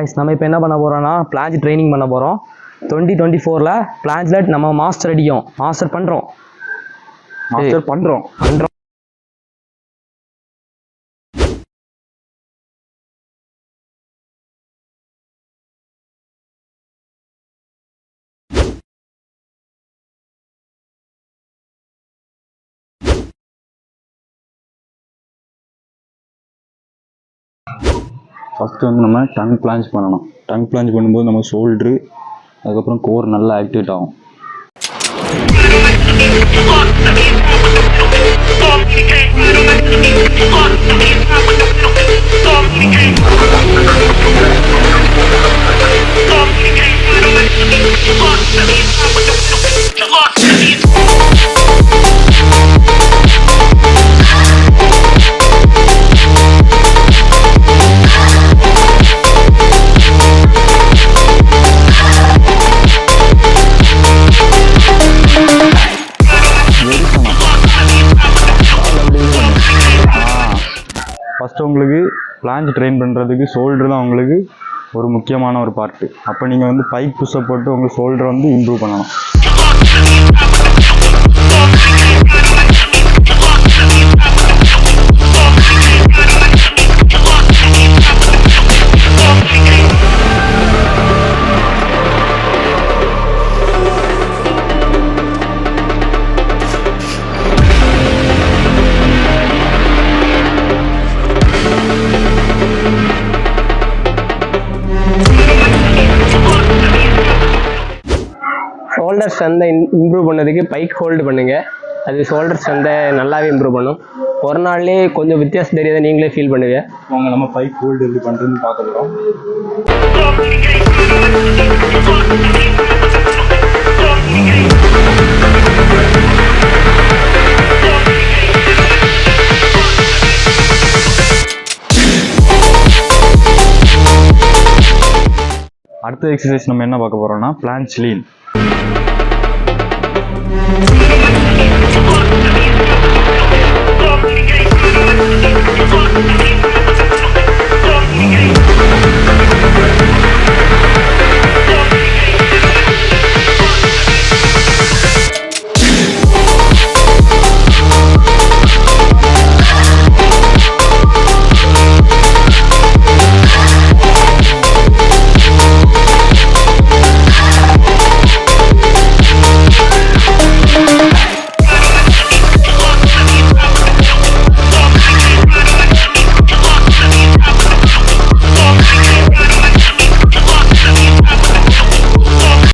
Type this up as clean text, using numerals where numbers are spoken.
Guys நம்ம இப்போ என்ன பண்ண போகிறோம்னா பிளான்ச் ட்ரைனிங் பண்ண போகிறோம். 2024 பிளான்ச்லெட் நம்ம மாஸ்டர் அடிக்கும் பண்ணுறோம். ஃபஸ்ட்டு வந்து நம்ம டங் பிளான்ச் பண்ணணும். டங் பிளான்ச் பண்ணும்போது நம்ம ஷோல்ட்ரு அதுக்கப்புறம் கோர் நல்லா ஆக்டிவேட் ஆகும். ஃபஸ்ட்டு உங்களுக்கு பிளான்ச் ட்ரெயின் பண்ணுறதுக்கு ஷோல்டர் தான் உங்களுக்கு ஒரு முக்கியமான ஒரு பார்ட்டு. அப்போ நீங்கள் வந்து பைக் புஷ்அப் போட்டு உங்கள் ஷோல்டரை வந்து இம்ப்ரூவ் பண்ணணும். ஷோல்டர் ஸ்ட்ரென்த்தை இம்ப்ரூவ் பண்ணதுக்கு பைக் ஹோல்டு பண்ணுங்கள். அது ஷோல்டர் ஸ்ட்ரென்த்தை நல்லாவே இம்ப்ரூவ் பண்ணும். ஒரு நாள்லேயே கொஞ்சம் வித்தியாசம் தெரியாத நீங்களே ஃபீல் பண்ணுங்கள். அவங்க நம்ம பைக் ஹோல்டு எப்படி பண்ணுறதுன்னு பார்த்துக்கிறோம். அடுத்த எக்ஸசைஸ் நம்ம என்ன பார்க்க போகிறோம்னா பிளான்ச் லீன்.